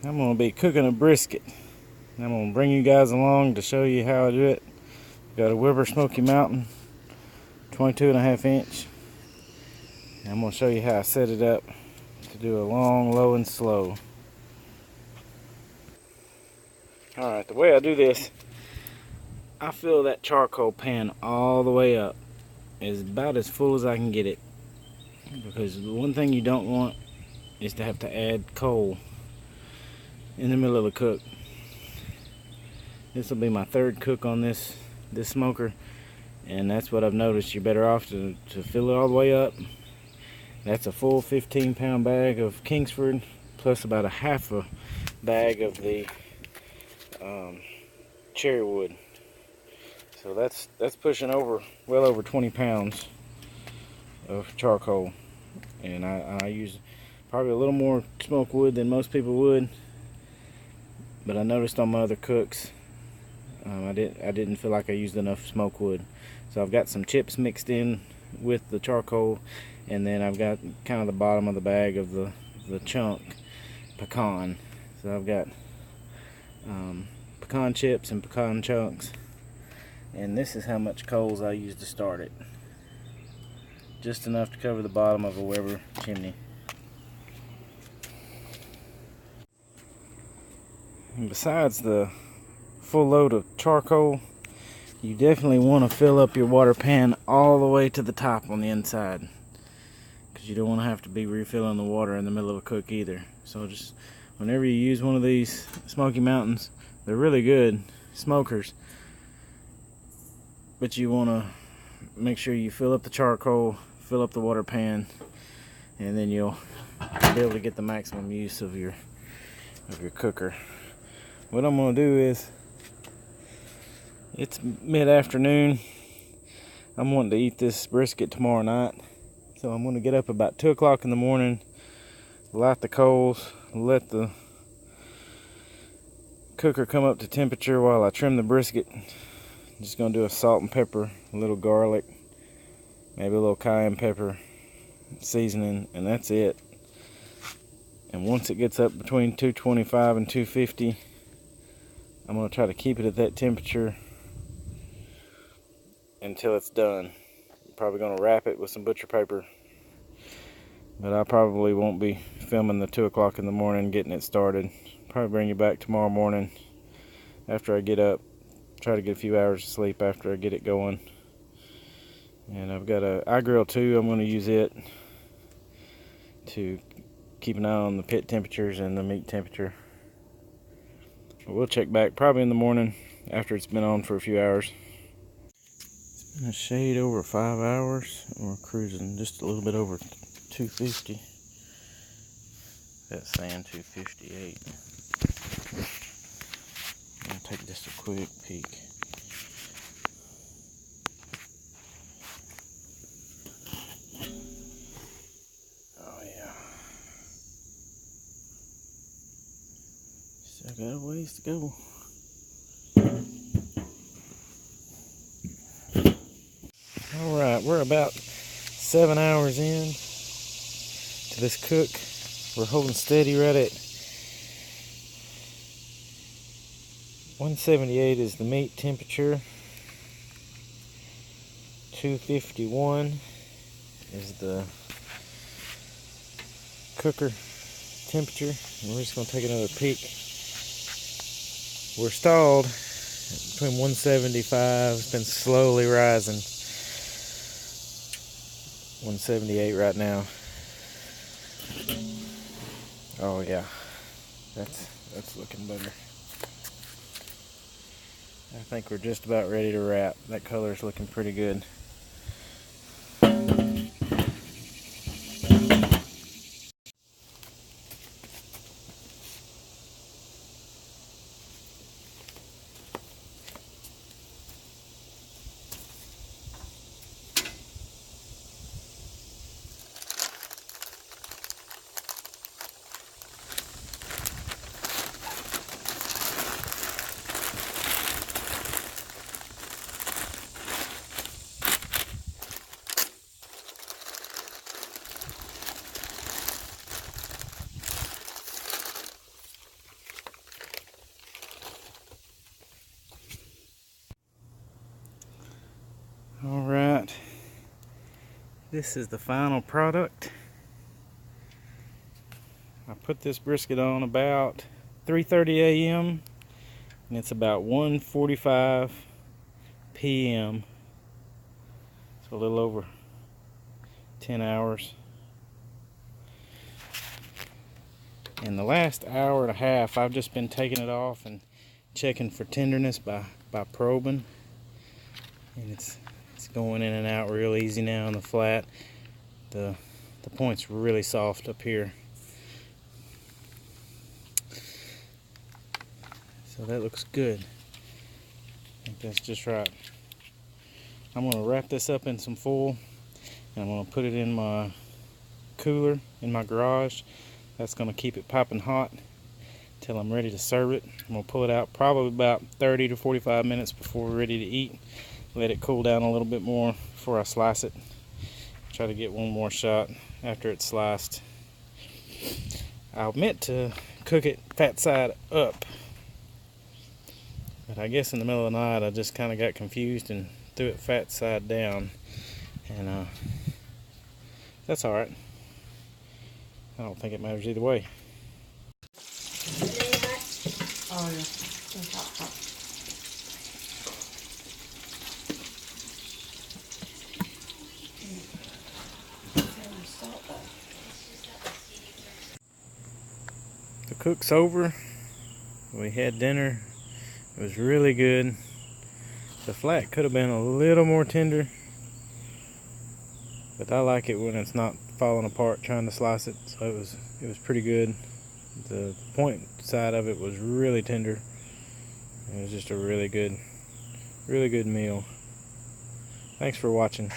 I'm going to be cooking a brisket. I'm going to bring you guys along to show you how I do it. Got a Weber Smoky Mountain 22.5 inch. I'm going to show you how I set it up to do a long, low, and slow. Alright, the way I do this, I fill that charcoal pan all the way up. It's about as full as I can get it. Because the one thing you don't want is to have to add coal in the middle of the cook. This will be my third cook on this smoker, and that's what I've noticed. You're better off to fill it all the way up. That's a full 15-pound bag of Kingsford plus about a half a bag of the cherry wood. So that's pushing well over 20 pounds of charcoal, and I use probably a little more smoke wood than most people would, but I noticed on my other cooks I didn't feel like I used enough smoke wood. So I've got some chips mixed in with the charcoal, and then I've got kind of the bottom of the bag of the chunk pecan. So I've got pecan chips and pecan chunks, and this is how much coals I use to start it. Just enough to cover the bottom of a Weber chimney. And besides the full load of charcoal, you definitely want to fill up your water pan all the way to the top on the inside, because you don't want to have to be refilling the water in the middle of a cook either. So just whenever you use one of these Smoky Mountains, they're really good smokers, but you want to make sure you fill up the charcoal, fill up the water pan, and then you'll be able to get the maximum use of your cooker. What I'm going to do is, it's mid-afternoon. I'm wanting to eat this brisket tomorrow night, so I'm going to get up about 2 o'clock in the morning, light the coals, let the cooker come up to temperature while I trim the brisket. I'm just going to do a salt and pepper, a little garlic, maybe a little cayenne pepper seasoning, and that's it. And once it gets up between 225 and 250, I'm going to try to keep it at that temperature until it's done. I'm probably going to wrap it with some butcher paper, but I probably won't be filming the 2 o'clock in the morning getting it started. Probably bring you back tomorrow morning after I get up. Try to get a few hours of sleep after I get it going. And I've got a iGrill too. I'm going to use it to keep an eye on the pit temperatures and the meat temperature. We'll check back probably in the morning after it's been on for a few hours. It's been a shade over 5 hours. We're cruising just a little bit over 250. That's saying 258. I'm going to take just a quick peek. Oh yeah. Still got a ways to go. Alright, we're about 7 hours in to this cook. We're holding steady right at 178 is the meat temperature. 251 is the cooker temperature. And we're just going to take another peek. We're stalled between 175. It's been slowly rising. 178 right now. Oh yeah, that's looking better. I think we're just about ready to wrap. That color's looking pretty good. This is the final product. I put this brisket on about 3:30 a.m. and it's about 1:45 p.m. So a little over 10 hours. In the last hour and a half, I've just been taking it off and checking for tenderness by probing. And it's going in and out real easy now on the flat. The point's really soft up here. So that looks good. I think that's just right. I'm going to wrap this up in some foil and I'm going to put it in my cooler in my garage. That's going to keep it piping hot till I'm ready to serve it. I'm going to pull it out probably about 30 to 45 minutes before we're ready to eat. Let it cool down a little bit more before I slice it. Try to get one more shot after it's sliced. I meant to cook it fat side up, but I guess in the middle of the night I just kind of got confused and threw it fat side down, and that's alright. I don't think it matters either way. Oh yeah. The cook's over. We had dinner. It was really good. The flat could have been a little more tender, but I like it when it's not falling apart trying to slice it. So it was pretty good. The point side of it was really tender. It was just a really good meal. Thanks for watching.